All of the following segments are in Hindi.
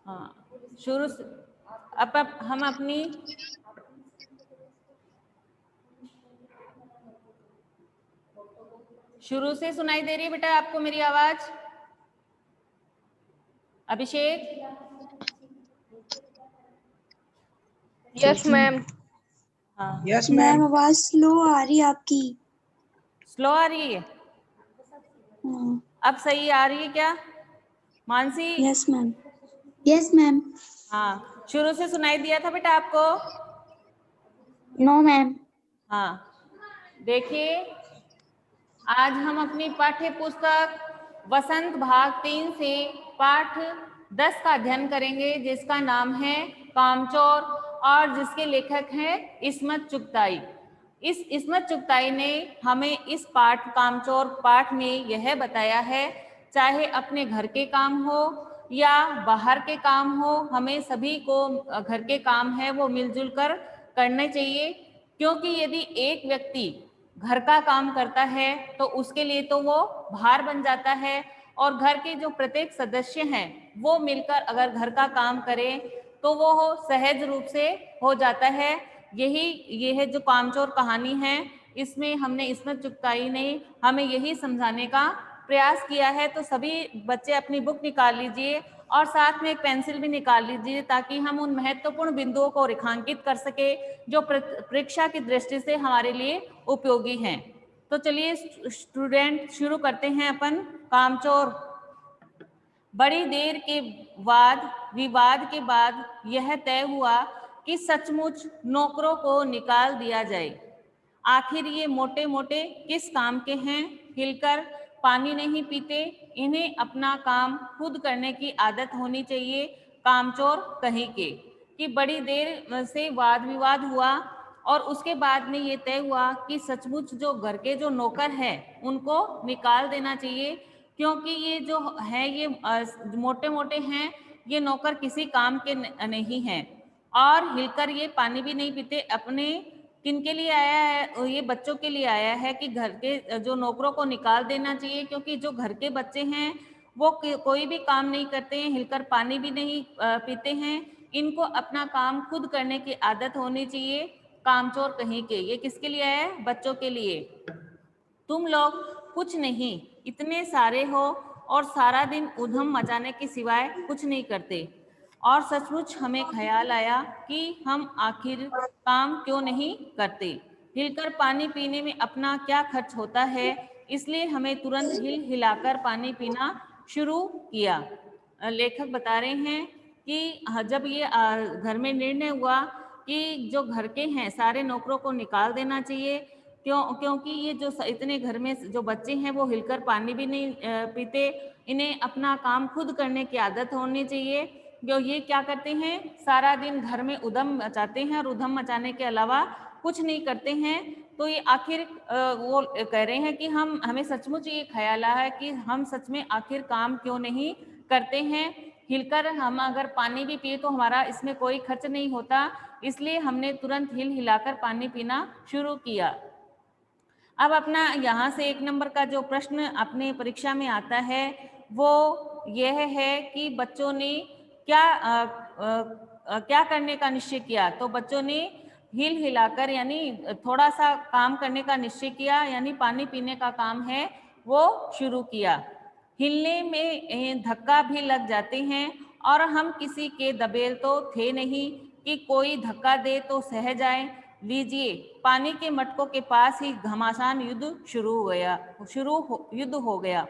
हाँ, शुरू से अब हम अपनी शुरू से सुनाई दे रही है बेटा आपको मेरी आवाज? अभिषेक? Yes ma'am. हाँ, यस मैम मैम। आवाज स्लो आ रही है आपकी। स्लो आ रही है? हाँ, अब सही आ रही है क्या Mansi? Yes ma'am. Yes ma'am. हाँ, शुरू से सुनाई दिया था बेटा आपको? No ma'am. हाँ, देखिए आज हम अपनी पाठ्य पुस्तक वसंत भाग 3 से पाठ 10 का अध्ययन करेंगे, जिसका नाम है कामचोर और जिसके लेखक हैं इस्मत चुगताई। इस इस्मत चुगताई ने हमें इस पाठ कामचोर पाठ में यह बताया है, चाहे अपने घर के काम हो या बाहर के काम हो, हमें सभी को घर के काम है वो मिलजुल कर करने चाहिए, क्योंकि यदि एक व्यक्ति घर का काम करता है तो उसके लिए तो वो भार बन जाता है, और घर के जो प्रत्येक सदस्य हैं वो मिलकर अगर घर का काम करें तो वो सहज रूप से हो जाता है। यह जो कामचोर कहानी है, इसमें हमने इस्मत चुगताई ने हमें यही समझाने का प्रयास किया है। तो सभी बच्चे अपनी बुक निकाल लीजिए और साथ में एक पेंसिल भी निकाल लीजिए, ताकि हम उन महत्वपूर्ण बिंदुओं को रेखांकित कर सके जो परीक्षा की दृष्टि से हमारे लिए उपयोगी हैं। तो चलिए स्टूडेंट शुरू करते हैं अपन कामचोर। बड़ी देर के बाद विवाद के बाद यह तय हुआ कि सचमुच नौकरों को निकाल दिया जाए। आखिर ये मोटे मोटे किस काम के हैं? हिलकर पानी नहीं पीते, इन्हें अपना काम खुद करने की आदत होनी चाहिए, कामचोर कहीं के। कि बड़ी देर से वाद विवाद हुआ और उसके बाद में ये तय हुआ कि सचमुच जो घर के जो नौकर हैं उनको निकाल देना चाहिए, क्योंकि ये जो है ये मोटे मोटे हैं, ये नौकर किसी काम के नहीं हैं। और हिलकर ये पानी भी नहीं पीते। अपने किनके लिए आया है? ये बच्चों के लिए आया है कि घर के जो नौकरों को निकाल देना चाहिए, क्योंकि जो घर के बच्चे हैं वो कोई भी काम नहीं करते हैं, हिलकर पानी भी नहीं पीते हैं। इनको अपना काम खुद करने की आदत होनी चाहिए, कामचोर कहीं के। ये किसके लिए आया है? बच्चों के लिए। तुम लोग कुछ नहीं, इतने सारे हो और सारा दिन उधम मचाने के सिवाय कुछ नहीं करते। और सचमुच हमें ख्याल आया कि हम आखिर काम क्यों नहीं करते। हिलकर पानी पीने में अपना क्या खर्च होता है, इसलिए हमें तुरंत हिल हिलाकर पानी पीना शुरू किया। लेखक बता रहे हैं कि जब ये घर में निर्णय हुआ कि जो घर के हैं सारे नौकरों को निकाल देना चाहिए, क्योंकि ये जो इतने घर में जो बच्चे हैं वो हिलकर पानी भी नहीं पीते, इन्हें अपना काम खुद करने की आदत होनी चाहिए। जो ये क्या करते हैं, सारा दिन घर में उधम मचाते हैं और उधम मचाने के अलावा कुछ नहीं करते हैं। तो ये आखिर वो कह रहे हैं कि हमें सचमुच ये ख्याल आया है कि हम सच में आखिर काम क्यों नहीं करते हैं। हिलकर हम अगर पानी भी पिए तो हमारा इसमें कोई खर्च नहीं होता, इसलिए हमने तुरंत हिल हिलाकर पानी पीना शुरू किया। अब अपना यहाँ से 1 नंबर का जो प्रश्न अपने परीक्षा में आता है वो यह है कि बच्चों ने क्या करने का निश्चय किया। तो बच्चों ने हिल हिलाकर यानी थोड़ा सा काम करने का निश्चय किया, यानी पानी पीने का काम है वो शुरू किया। हिलने में धक्का भी लग जाते हैं और हम किसी के दबेल तो थे नहीं कि कोई धक्का दे तो सह जाए। लीजिए, पानी के मटकों के पास ही घमासान युद्ध युद्ध हो गया।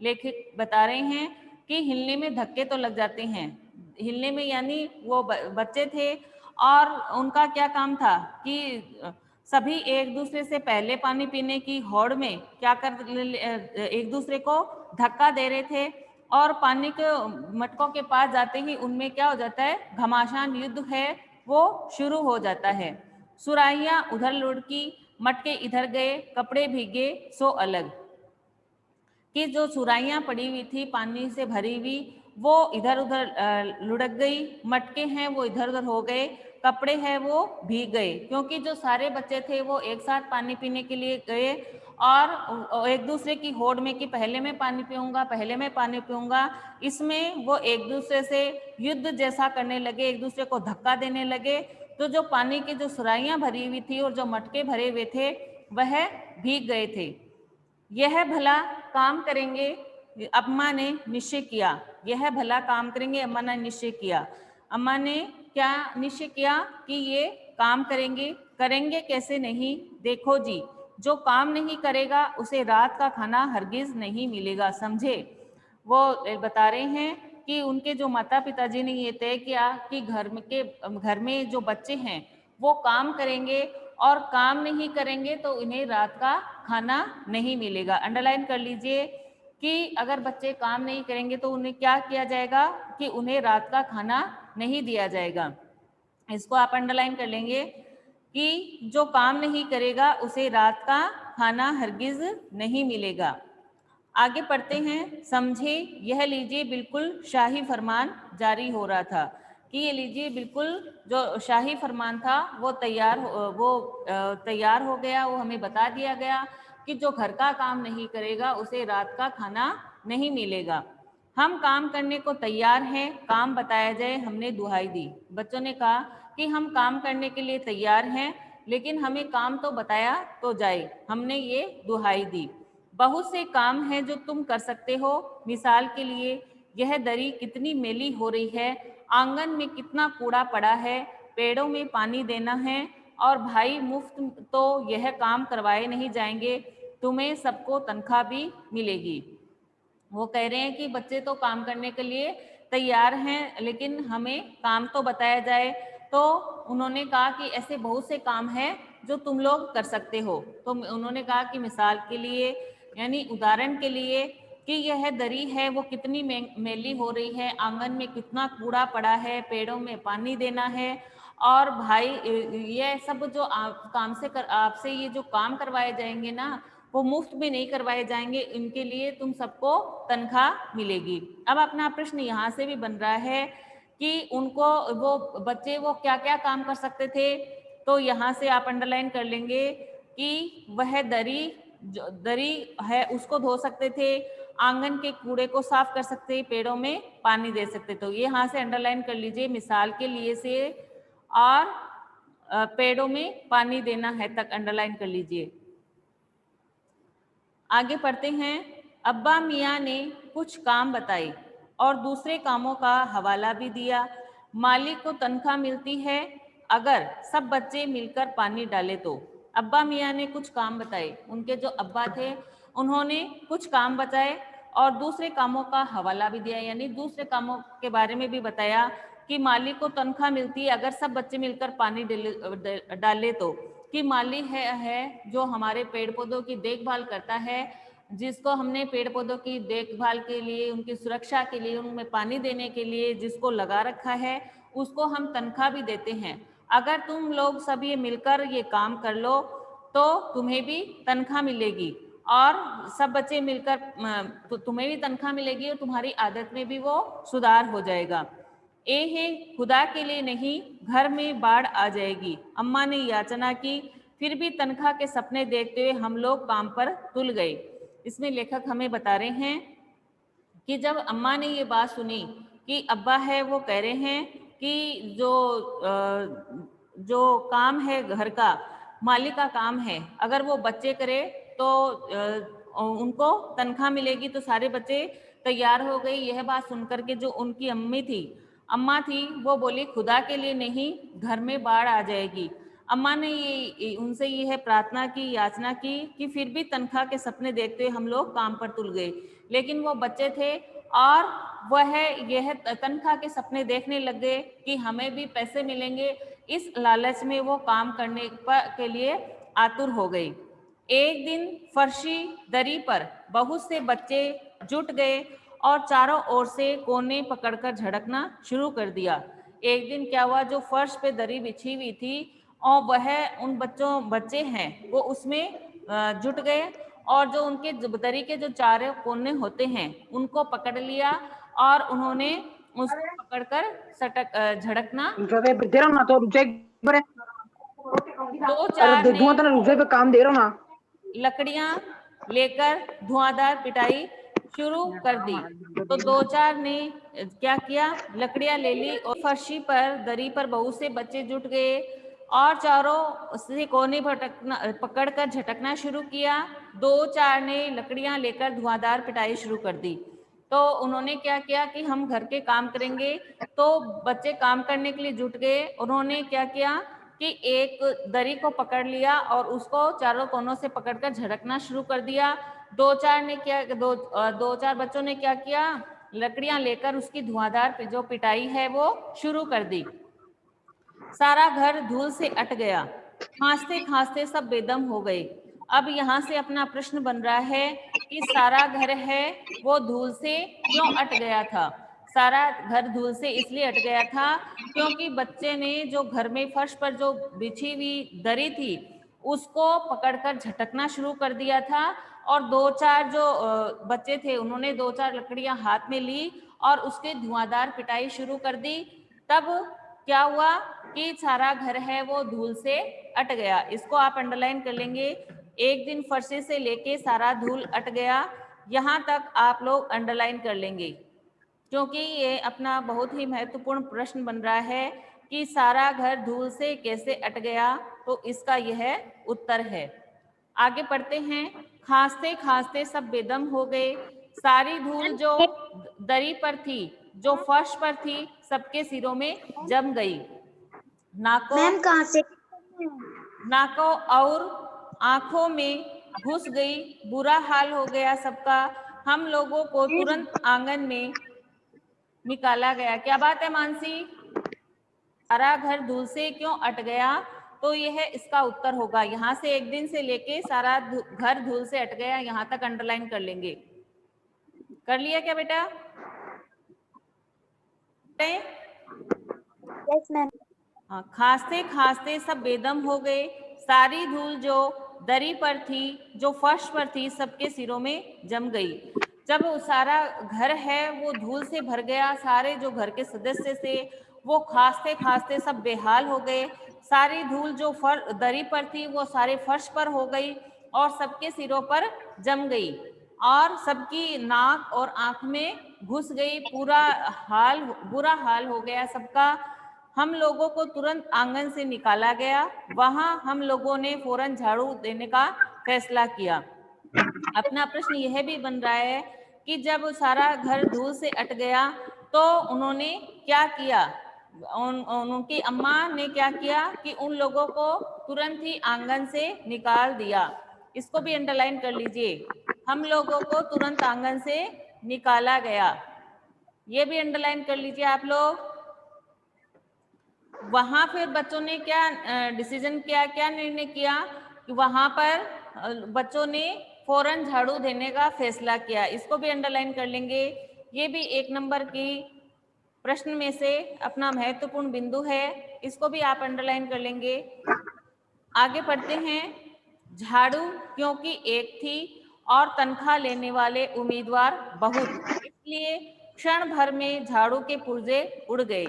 लेखक बता रहे हैं कि हिलने में धक्के तो लग जाते हैं। हिलने में यानी वो बच्चे थे और उनका क्या काम था कि सभी एक दूसरे से पहले पानी पीने की होड़ में क्या कर एक दूसरे को धक्का दे रहे थे, और पानी के मटकों के पास जाते ही उनमें क्या हो जाता है, घमासान युद्ध है वो शुरू हो जाता है। सुराहियां उधर लुढ़की, मटके इधर गए, कपड़े भीगे सो अलग। कि जो सुराहियां पड़ी हुई थी पानी से भरी हुई वो इधर उधर लुढ़क गई, मटके हैं वो इधर उधर हो गए, कपड़े हैं वो भीग गए, क्योंकि जो सारे बच्चे थे वो एक साथ पानी पीने के लिए गए और एक दूसरे की होड़ में कि पहले मैं पानी पीऊंगा, पहले मैं पानी पीऊंगा, इसमें वो एक दूसरे से युद्ध जैसा करने लगे, एक दूसरे को धक्का देने लगे। तो जो पानी की जो सुराहियां भरी हुई थी और जो मटके भरे हुए थे वह भीग गए थे। यह भला काम करेंगे, अम्मा ने निश्चय किया। यह भला काम करेंगे, अम्मा ने निश्चय किया। अम्मा ने क्या निश्चय किया कि ये काम करेंगे। करेंगे कैसे नहीं, देखो जी, जो काम नहीं करेगा उसे रात का खाना हरगिज नहीं मिलेगा, समझे। वो बता रहे हैं कि उनके जो माता पिताजी ने ये तय किया कि घर में जो बच्चे हैं वो काम करेंगे और काम नहीं करेंगे तो इन्हें रात का खाना नहीं मिलेगा। अंडरलाइन कर लीजिए कि अगर बच्चे काम नहीं करेंगे तो उन्हें क्या किया जाएगा कि उन्हें रात का खाना नहीं दिया जाएगा। इसको आप अंडरलाइन कर लेंगे कि जो काम नहीं करेगा उसे रात का खाना हरगिज नहीं मिलेगा। आगे पढ़ते हैं। समझे, यह लीजिए बिल्कुल शाही फरमान जारी हो रहा था कि ये लीजिए बिल्कुल जो शाही फरमान था वो तैयार हो गया। वो हमें बता दिया गया कि जो घर का काम नहीं करेगा उसे रात का खाना नहीं मिलेगा। हम काम करने को तैयार हैं, काम बताया जाए, हमने दुहाई दी। बच्चों ने कहा कि हम काम करने के लिए तैयार हैं, लेकिन हमें काम तो बताया तो जाए, हमने ये दुहाई दी। बहुत से काम हैं जो तुम कर सकते हो। मिसाल के लिए यह दरी कितनी मैली हो रही है, आंगन में कितना कूड़ा पड़ा है, पेड़ों में पानी देना है, और भाई मुफ्त तो यह काम करवाए नहीं जाएंगे, तुम्हें सबको तनख्वाह भी मिलेगी। वो कह रहे हैं कि बच्चे तो काम करने के लिए तैयार हैं, लेकिन हमें काम तो बताया जाए। तो उन्होंने कहा कि ऐसे बहुत से काम हैं जो तुम लोग कर सकते हो। तो उन्होंने कहा कि मिसाल के लिए, यानी उदाहरण के लिए, कि यह दरी है वो कितनी मैली हो रही है, आंगन में कितना कूड़ा पड़ा है, पेड़ों में पानी देना है, और भाई ये सब जो काम से आपसे ये जो काम करवाए जाएंगे ना वो मुफ्त में नहीं करवाए जाएंगे, इनके लिए तुम सबको तनख्वाह मिलेगी। अब अपना प्रश्न यहाँ से भी बन रहा है कि उनको वो बच्चे वो क्या क्या काम कर सकते थे। तो यहाँ से आप अंडरलाइन कर लेंगे कि वह दरी है उसको धो सकते थे, आंगन के कूड़े को साफ कर सकते, पेड़ों में पानी दे सकते। तो ये यहाँ से अंडरलाइन कर लीजिए, मिसाल के लिए से और पेड़ों में पानी देना है तक अंडरलाइन कर लीजिए। आगे पढ़ते हैं। अब्बा मियाँ ने कुछ काम बताए और दूसरे कामों का हवाला भी दिया। मालिक को तनख्वाह मिलती है अगर सब बच्चे मिलकर पानी डाले तो। अब्बा मियाँ ने कुछ काम बताए, उनके जो अब्बा थे उन्होंने कुछ काम बताए और दूसरे कामों का हवाला भी दिया, यानी दूसरे कामों के बारे में भी बताया कि मालिक को तनख्वाह मिलती है अगर सब बच्चे मिलकर पानी डाले तो। कि माली है जो हमारे पेड़ पौधों की देखभाल करता है, जिसको हमने पेड़ पौधों की देखभाल के लिए, उनकी सुरक्षा के लिए, उनमें पानी देने के लिए जिसको लगा रखा है, उसको हम तनख्वाह भी देते हैं। अगर तुम लोग सब ये मिलकर ये काम कर लो तो तुम्हें भी तनख्वाह मिलेगी, और सब बच्चे मिलकर तो तुम्हें भी तनख्वाह मिलेगी और तुम्हारी आदत में भी वो सुधार हो जाएगा। ए है खुदा के लिए नहीं, घर में बाढ़ आ जाएगी। अम्मा ने याचना की, फिर भी तनख्वाह के सपने देखते हुए हम लोग काम पर तुल गए। इसमें लेखक हमें बता रहे हैं कि जब अम्मा ने ये बात सुनी कि अब्बा है वो कह रहे हैं कि जो काम है घर का, मालिक का काम है, अगर वो बच्चे करे तो उनको तनख्वाह मिलेगी। तो सारे बच्चे तैयार हो गए। यह बात सुनकर के जो उनकी अम्मा थी वो बोली, खुदा के लिए नहीं, घर में बाढ़ आ जाएगी। अम्मा ने ये उनसे यह प्रार्थना की, याचना की कि फिर भी तनख्वाह के सपने देखते हुए हम लोग काम पर तुल गए। लेकिन वो बच्चे थे और वह यह तनख्वाह के सपने देखने लग गए कि हमें भी पैसे मिलेंगे। इस लालच में वो काम करने के लिए आतुर हो गई। एक दिन फर्शी दरी पर बहुत से बच्चे जुट गए और चारों ओर से कोने पकड़कर झड़कना शुरू कर दिया। एक दिन क्या हुआ, जो फर्श पे दरी बिछी हुई थी और वह बच्चे हैं वो उसमें जुट गए और जो उनके दरी के जो चारों कोने होते हैं उनको पकड़ लिया और उन्होंने उसको पकड़कर झड़कना। दे रहा हूँ ना, तो रुक जाए। दो चार ने दूंगा तो ना, रुक जाए, काम दे रहा हूँ ना। लकड़ियां लेकर धुआंधार पिटाई शुरू कर दी। तो दो चार ने क्या किया, लकड़ियां ले ली और फर्शी पर दरी पर बहुत से बच्चे जुट गए और चारों से कोने पकड़कर झटकना शुरू किया। दो चार ने लकड़ियां लेकर धुआंधार पिटाई शुरू कर दी। तो उन्होंने क्या किया कि हम घर के काम करेंगे, तो बच्चे काम करने के लिए जुट गए। उन्होंने क्या किया कि एक दरी को पकड़ लिया और उसको चारों कोनों से पकड़कर झटकना शुरू कर दिया। दो चार बच्चों ने क्या किया, लकड़ियां लेकर उसकी धुआंधार जो पिटाई है वो शुरू कर दी। सारा घर धूल से अट गया, खांसते खांसते सब बेदम हो गए। अब यहाँ से अपना प्रश्न बन रहा है कि सारा घर है वो धूल से क्यों अट गया था। सारा घर धूल से इसलिए अट गया था क्योंकि बच्चे ने जो घर में फर्श पर जो बिछी हुई दरी थी उसको पकड़कर झटकना शुरू कर दिया था। और दो चार जो बच्चे थे उन्होंने दो चार लकड़ियां हाथ में ली और उसके धुआंधार पिटाई शुरू कर दी। तब क्या हुआ कि सारा घर है वो धूल से अट गया। इसको आप अंडरलाइन कर लेंगे। एक दिन फर्शी से लेके सारा धूल अट गया, यहाँ तक आप लोग अंडरलाइन कर लेंगे, क्योंकि ये अपना बहुत ही महत्वपूर्ण प्रश्न बन रहा है कि सारा घर धूल से कैसे अट गया। तो इसका यह उत्तर है। आगे पढ़ते हैं। खांसते खांसते सब बेदम हो गए। सारी धूल जो दरी पर थी, जो फर्श पर थी, सबके सिरों में जम गई। मैम कहाँ से? नाकों और आंखों में घुस गई। बुरा हाल हो गया सबका। हम लोगों को तुरंत आंगन में निकाला गया। क्या बात है मानसी? सारा घर धूल से क्यों अट गया? तो यह इसका उत्तर होगा। यहाँ से एक दिन से लेके सारा घर धूल से अट गया, यहाँ तक अंडरलाइन कर लेंगे। कर लिया क्या बेटा? Yes ma'am. हाँ, खांसते खांसते सब बेदम हो गए। सारी धूल जो दरी पर थी, जो फर्श पर थी, सबके सिरों में जम गई। जब सारा घर है वो धूल से भर गया, सारे जो घर के सदस्य थे वो खांसते खांसते सब बेहाल हो गए। सारी धूल जो दरी पर थी वो सारे फर्श पर हो गई और सबके सिरों पर जम गई और सबकी नाक और आंख में घुस गई। बुरा हाल हो गया सबका। हम लोगों को तुरंत आंगन से निकाला गया। वहां हम लोगों ने फौरन झाड़ू देने का फैसला किया। अपना प्रश्न यह भी बन रहा है कि जब सारा घर धूल से अट गया तो उन्होंने क्या किया। उनकी अम्मा ने क्या किया कि उन लोगों को तुरंत ही आंगन से निकाल दिया। इसको भी अंडरलाइन कर लीजिए। हम लोगों को तुरंत आंगन से निकाला गया, ये भी अंडरलाइन कर लीजिए आप लोग। वहां फिर बच्चों ने क्या डिसीजन किया, क्या निर्णय किया कि वहां पर बच्चों ने फौरन झाड़ू देने का फैसला किया। इसको भी अंडरलाइन कर लेंगे। ये भी एक नंबर की प्रश्न में से अपना महत्वपूर्ण बिंदु है, इसको भी आप अंडरलाइन कर लेंगे। आगे पढ़ते हैं। झाड़ू क्योंकि एक थी और तनख्वाह लेने वाले उम्मीदवार बहुत, इसलिए क्षण भर में झाड़ू के पुर्जे उड़ गए।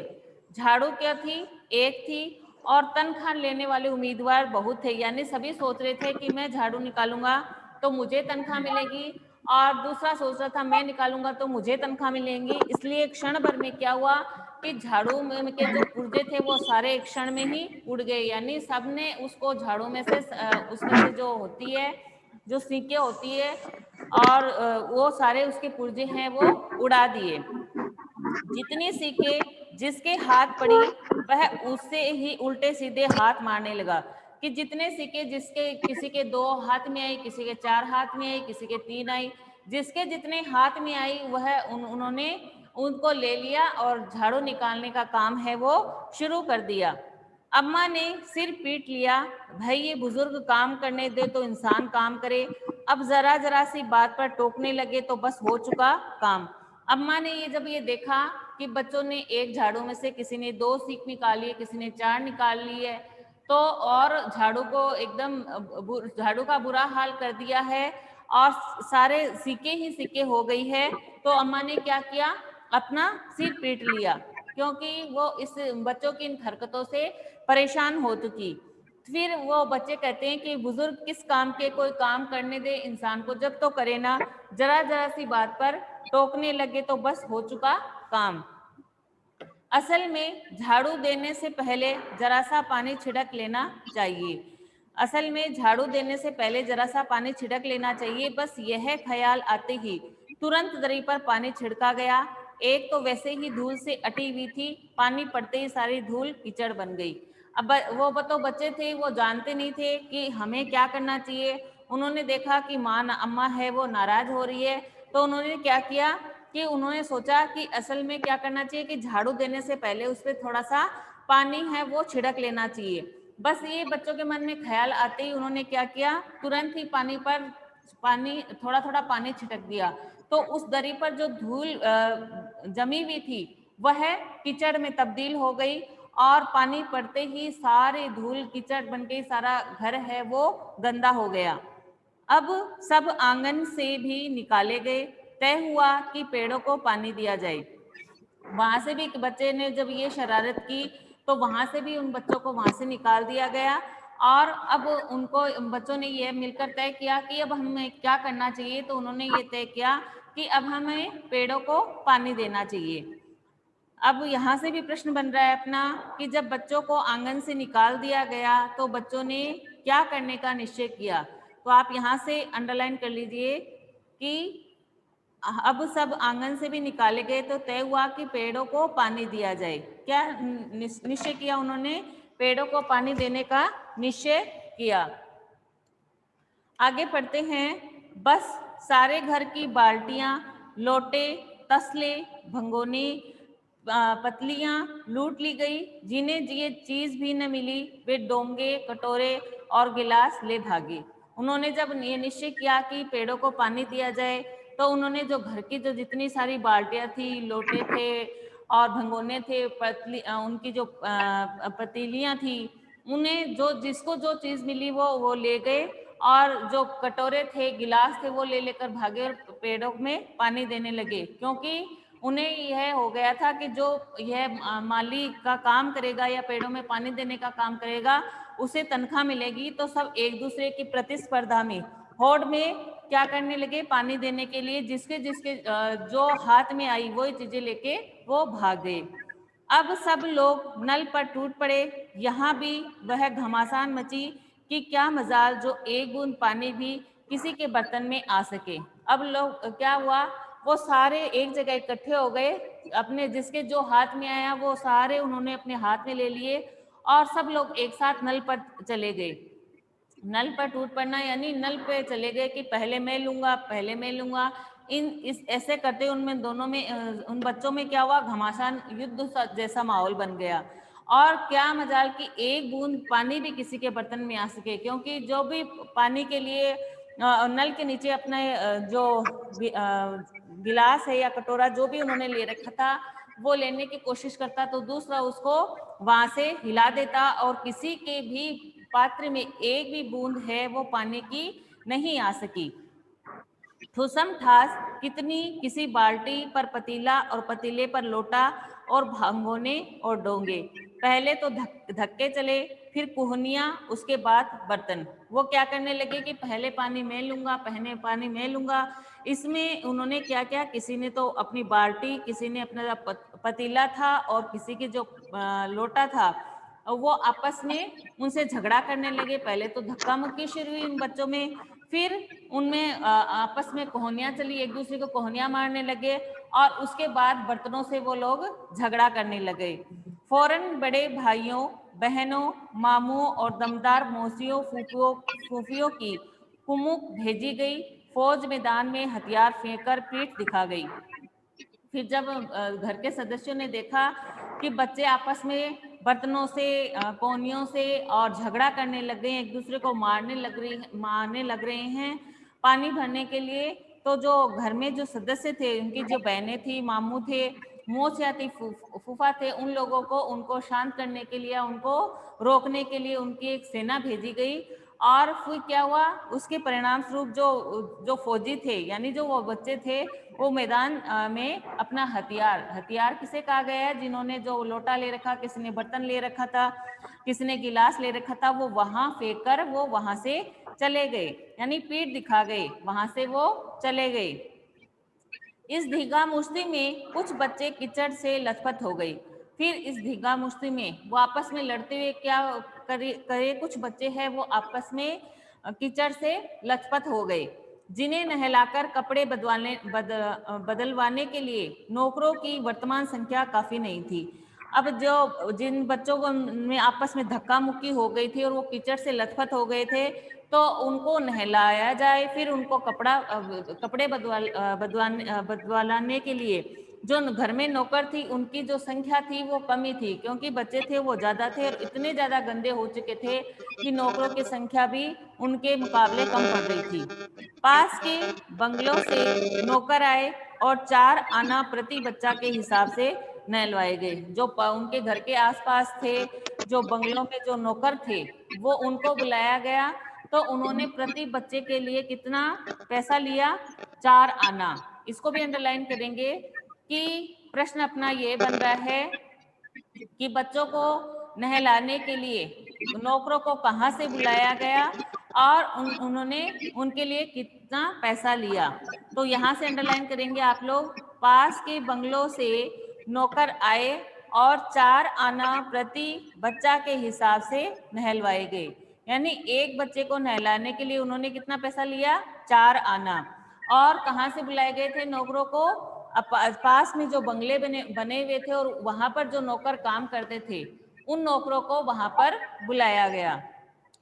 झाड़ू क्या थी? एक थी और तनख्वाह लेने वाले उम्मीदवार बहुत थे, यानी सभी सोच रहे थे कि मैं झाड़ू निकालूंगा तो मुझे तनख्वाह मिलेगी, और दूसरा सोच रहा था मैं निकालूंगा तो मुझे तनख्वाह मिलेगी। इसलिए क्षण भर में क्या हुआ कि झाड़ू में के जो पुर्जे थे वो सारे एक क्षण में ही उड़ गए, यानी सबने उसको झाड़ू में से उसमें से जो होती है, जो सीके होती है, और वो सारे उसके पुर्जे हैं वो उड़ा दिए। जितनी सीके जिसके हाथ पड़ी वह उससे ही उल्टे सीधे हाथ मारने लगा। कि जितने सीके जिसके किसी के 2 हाथ में आई, किसी के 4 हाथ में आई, किसी के 3 आई, जिसके जितने हाथ में आई वह उन्होंने उनको ले लिया और झाड़ू निकालने का काम है वो शुरू कर दिया। अम्मा ने सिर पीट लिया, भाई ये बुजुर्ग काम करने दे तो इंसान काम करे, अब जरा जरा सी बात पर टोकने लगे तो बस हो चुका काम। अम्मा ने जब ये देखा कि बच्चों ने एक झाड़ू में से किसी ने 2 सीख निकाली है, किसी ने 4 निकाल ली है, तो और झाड़ू को एकदम झाड़ू का बुरा हाल कर दिया है और सारे सीके ही सीके हो गई है, तो अम्मा ने क्या किया, अपना सिर पीट लिया, क्योंकि वो इस बच्चों की इन हरकतों से परेशान हो चुकी फिर वो बच्चे कहते हैं कि बुजुर्ग किस काम के कोई काम करने दे इंसान को, जब तो करे ना, जरा जरा सी बात पर टोकने लगे तो बस हो चुका काम। असल में झाड़ू देने से पहले जरा सा पानी छिड़क लेना चाहिए। असल में झाड़ू देने से पहले जरा सा पानी छिड़क लेना चाहिए। बस यह ख्याल आते ही तुरंत दरी पर पानी छिड़का गया। एक तो वैसे ही धूल से अटी हुई थी, पानी पड़ते ही सारी धूल कीचड़ बन गई। अब वो तो बच्चे थे, वो जानते नहीं थे कि हमें क्या करना चाहिए। उन्होंने देखा कि माँ अम्मा है वो नाराज हो रही है, तो उन्होंने क्या किया कि उन्होंने सोचा कि असल में क्या करना चाहिए कि झाड़ू देने से पहले उस पर थोड़ा सा पानी है वो छिड़क लेना चाहिए। बस ये बच्चों के मन में ख्याल आते ही उन्होंने क्या किया, तुरंत ही पानी थोड़ा थोड़ा पानी छिड़क दिया। तो उस दरी पर जो धूल जमी हुई थी वह कीचड़ में तब्दील हो गई और पानी पड़ते ही सारे धूल कीचड़ बन गई, सारा घर है वो गंदा हो गया। अब सब आंगन से भी निकाले गए। तय हुआ कि पेड़ों को पानी दिया जाए। वहां से भी बच्चे ने जब ये शरारत की तो वहां से भी उन बच्चों को वहां से निकाल दिया गया। और अब उनको बच्चों ने ये मिलकर तय किया कि अब हमें क्या करना चाहिए। तो उन्होंने ये तय किया कि अब हमें पेड़ों को पानी देना चाहिए। अब यहाँ से भी प्रश्न बन रहा है अपना कि जब बच्चों को आंगन से निकाल दिया गया तो बच्चों ने क्या करने का निश्चय किया। तो आप यहाँ से अंडरलाइन कर लीजिए कि अब सब आंगन से भी निकाले गए तो तय हुआ कि पेड़ों को पानी दिया जाए। क्या निश्चय किया उन्होंने? पेड़ों को पानी देने का निश्चय किया। आगे पढ़ते हैं। बस सारे घर की बाल्टियां, लोटे, तसले, भगोने, पतलियां लूट ली गई। जिन्हें ये चीज भी न मिली वे डोंगे, कटोरे और गिलास ले भागे। उन्होंने जब ये निश्चय किया कि पेड़ों को पानी दिया जाए तो उन्होंने जो घर की जो जितनी सारी बाल्टियां थी, लोटे थे और भगोने थे, उनकी जो पतीलियां थी, उन्हें जो जिसको जो चीज मिली वो ले गए और जो कटोरे थे, गिलास थे वो ले लेकर भागे और पेड़ों में पानी देने लगे। क्योंकि उन्हें यह हो गया था कि जो यह माली का काम करेगा या पेड़ों में पानी देने का काम करेगा उसे तनख्वाह मिलेगी। तो सब एक दूसरे की प्रतिस्पर्धा में होड़ में क्या करने लगे, पानी देने के लिए जिसके जिसके जो हाथ में आई वही चीजें लेके वो भाग गए। अब सब लोग नल पर टूट पड़े। यहाँ भी वह घमासान मची कि क्या मजाल जो एक बूंद पानी भी किसी के बर्तन में आ सके। अब लोग क्या हुआ, वो सारे एक जगह इकट्ठे हो गए, अपने जिसके जो हाथ में आया वो सारे उन्होंने अपने हाथ में ले लिए और सब लोग एक साथ नल पर चले गए। नल पर टूट पड़ना यानी नल पे चले गए कि पहले मैं लूंगा, पहले मैं लूंगा। इस ऐसे करते उनमें दोनों में उन बच्चों में क्या हुआ, घमासान युद्ध जैसा माहौल बन गया। और क्या मजाल कि एक बूंद पानी भी किसी के बर्तन में आ सके, क्योंकि जो भी पानी के लिए नल के नीचे अपने जो गिलास है या कटोरा जो भी उन्होंने ले रखा था वो लेने की कोशिश करता तो दूसरा उसको वहां से हिला देता और किसी के भी पात्र में एक भी बूंद है वो पानी की नहीं आ सकी। ठुसम ठास कितनी, किसी बाल्टी पर पतीला और पतीले पर लोटा और भगोने और डोंगे। पहले तो धक्के चले, फिर कुहनियां, उसके बाद बर्तन। वो क्या करने लगे कि पहले पानी मैं लूंगा, पहले पानी मैं लूंगा। इसमें उन्होंने क्या क्या, किसी ने तो अपनी बाल्टी, किसी ने अपना पतीला था और किसी के जो लोटा था वो आपस में उनसे झगड़ा करने लगे। पहले तो धक्का मुक्की शुरू हुई उन बच्चों में, फिर उनमें आपस में कोहनियां चली, एक दूसरे को कोहनियां मारने लगे और उसके बाद बर्तनों से वो लोग झगड़ा करने लगे। फौरन बड़े भाइयों, बहनों, मामुओं और दमदार मौसियों, फूफियों की कुमुक भेजी गई। फौज मैदान में हथियार फेंककर पीठ दिखा गई। फिर जब घर के सदस्यों ने देखा कि बच्चे आपस में बर्तनों से, कोनियों से और झगड़ा करने लग गए, एक दूसरे को मारने लग रहे हैं पानी भरने के लिए, तो जो घर में जो सदस्य थे, उनकी जो बहनें थी, मामू थे, मौसिया थी, फूफा थे, उन लोगों को उनको शांत करने के लिए, उनको रोकने के लिए उनकी एक सेना भेजी गई और फिर क्या हुआ, उसके परिणाम स्वरूप जो फौजी थे यानी जो वो बच्चे थे वो मैदान में अपना हथियार किसे कहा गया है, जिन्होंने जो लोटा ले रखा, किसी ने बर्तन ले रखा था, किसी ने गिलास ले रखा था, वो वहां फेंक कर वो वहां से चले गए, यानी पीठ दिखा गए, वहां से वो चले गए। इस धींगा मुश्ती में कुछ बच्चे कीचड़ से लथपथ हो गए। फिर इस धींगा मुश्ती में वो आपस में लड़ते हुए क्या करे, कुछ बच्चे हैं वो आपस में कीचड़ से लथपथ हो गए, जिन्हें नहलाकर कपड़े बदलवाने के लिए नौकरों की वर्तमान संख्या काफी नहीं थी। अब जो जिन बच्चों को में आपस में धक्का मुक्की हो गई थी और वो कीचड़ से लथपथ हो गए थे, तो उनको नहलाया जाए, फिर उनको कपड़े बदलवाने के लिए जो घर में नौकर थी उनकी जो संख्या थी वो कमी थी, क्योंकि बच्चे थे वो ज्यादा थे और इतने ज्यादा गंदे हो चुके थे कि नौकरों की संख्या भी उनके मुकाबले कम पड़ रही थी। पास के बंगलों से नौकर आए और 4 आना प्रति बच्चा के हिसाब से नहलवाए गए। जो उनके घर के आसपास थे, जो बंगलों में जो नौकर थे, वो उनको बुलाया गया, तो उन्होंने प्रति बच्चे के लिए कितना पैसा लिया, 4 आना। इसको भी अंडरलाइन करेंगे कि प्रश्न अपना ये बन रहा है कि बच्चों को नहलाने के लिए नौकरों को कहाँ से बुलाया गया और उन्होंने उनके लिए कितना पैसा लिया। तो यहाँ से अंडरलाइन करेंगे आप लोग, पास के बंगलों से नौकर आए और 4 आना प्रति बच्चा के हिसाब से नहलवाए गए, यानी एक बच्चे को नहलाने के लिए उन्होंने कितना पैसा लिया, 4 आना। और कहाँ से बुलाए गए थे नौकरों को, पास में जो बंगले बने हुए थे और वहां पर जो नौकर काम करते थे उन नौकरों को वहां पर बुलाया गया।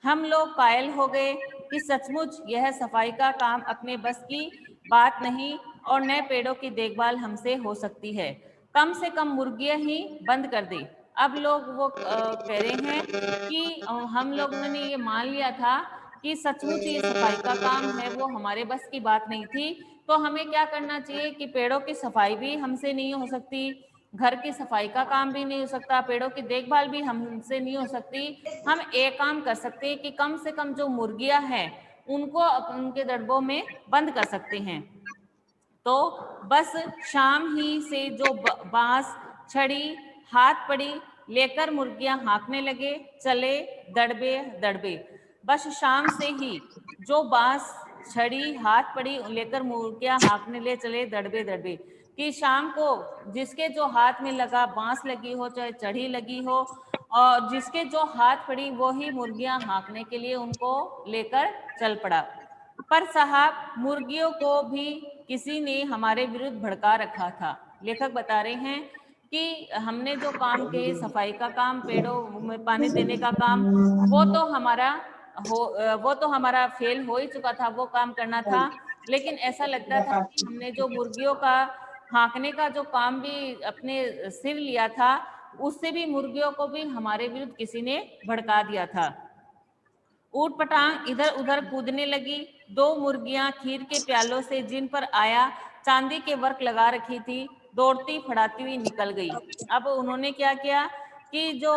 हम लोग कायल हो गए कि सचमुच यह सफाई का काम अपने बस की बात नहीं और न पेड़ों की देखभाल हमसे हो सकती है, कम से कम मुर्गियां ही बंद कर दे। अब लोग वो कह रहे हैं कि हम लोगों ने ये मान लिया था कि सचमुच ये सफाई का काम है वो हमारे बस की बात नहीं थी, तो हमें क्या करना चाहिए कि पेड़ों की सफाई भी हमसे नहीं हो सकती, घर की सफाई का काम भी नहीं हो सकता, पेड़ों की देखभाल भी हमसे नहीं हो सकती। हम एक काम कर सकते हैं कि कम से कम जो मुर्गियां हैं उनको उनके दड़बों में बंद कर सकते हैं। तो बस शाम ही से जो बांस, छड़ी, हाथ पड़ी लेकर मुर्गियां हाँकने लगे, चले दड़बे दड़बे। बस शाम से ही जो बांस, छड़ी, हाथ पड़ी लेकर मुर्गियां हाँकने ले चले दड़बे दड़बे, कि शाम को जिसके जो हाथ में लगा, बांस लगी हो चाहे छड़ी लगी हो, और जिसके जो हाथ पड़ी वो ही मुर्गियां हाँकने के लिए उनको लेकर चल पड़ा। पर साहब मुर्गियों को भी किसी ने हमारे विरुद्ध भड़का रखा था। लेखक बता रहे हैं कि हमने जो काम किए, सफाई का काम, पेड़ों में पानी देने का काम, वो तो हमारा फेल हो ही चुका था, वो काम करना था। लेकिन ऐसा लगता था कि हमने जो मुर्गियों का हाँकने का जो काम भी अपने सिर लिया था, उससे भी मुर्गियों को भी हमारे विरुद्ध किसी ने भड़का दिया था। ऊट पटांग इधर उधर कूदने लगी। 2 मुर्गियां खीर के प्यालों से जिन पर आया चांदी के वर्क लगा रखी थी, दौड़ती फड़ाती हुई निकल गई। अब उन्होंने क्या किया कि जो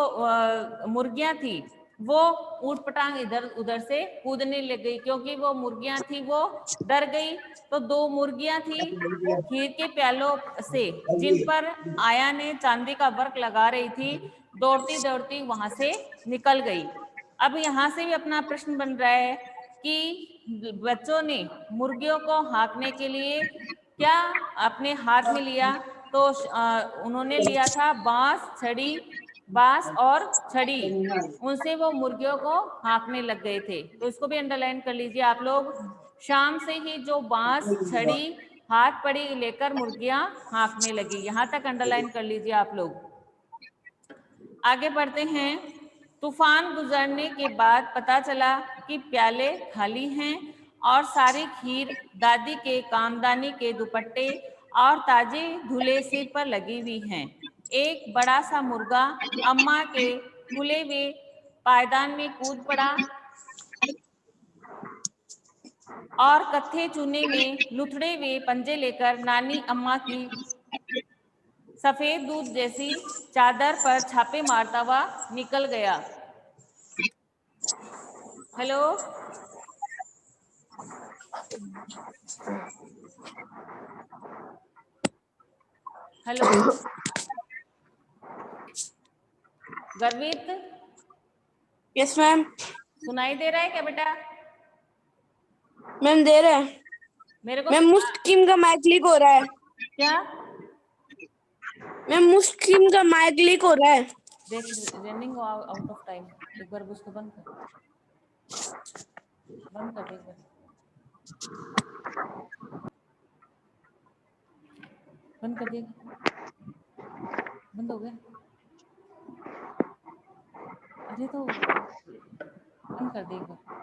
मुर्गियां थी वो ऊट पटांग इधर उधर से कूदने लग गई, क्योंकि वो मुर्गियां थी वो डर गई। तो 2 मुर्गियां थी खीर के प्यालों से जिन पर आया ने चांदी का वर्क लगा रही थी, दौड़ती दौड़ती वहां से निकल गई। अब यहाँ से भी अपना प्रश्न बन रहा है कि बच्चों ने मुर्गियों को हाँकने के लिए क्या अपने हाथ में लिया, तो उन्होंने लिया था बांस और छड़ी, उनसे वो मुर्गियों को हाँकने लग गए थे। तो इसको भी अंडरलाइन कर लीजिए आप लोग, शाम से ही जो बांस, छड़ी, हाथ पड़ी लेकर मुर्गियां हाँकने लगी। यहाँ तक अंडरलाइन कर लीजिए आप लोग। आगे बढ़ते हैं। तूफान गुजरने के बाद पता चला कि प्याले खाली हैं और सारी खीर दादी के कामदानी के दुपट्टे और ताजे धुले सिर पर लगी हुई हैं। एक बड़ा सा मुर्गा अम्मा के खुले हुए पायदान में कूद पड़ा और कत्थे चूने में लुथड़े हुए पंजे लेकर नानी अम्मा की सफेद दूध जैसी चादर पर छापे मारता हुआ निकल गया। हेलो, हेलो गर्वित, यस मैम। सुनाई दे रहा है क्या बेटा? मैम दे रहे हैं। मेरे को मैम मुस्किम का माइक लीक हो रहा है। क्या? मैम मुस्किम का माइक लीक हो रहा है। देख, रनिंग आउट ऑफ टाइम, एक बार उसको बंद कर, बंद कर दे एक बार। बंद कर दिया, बंद हो गया। अरे तो बंद कर दे एक बार।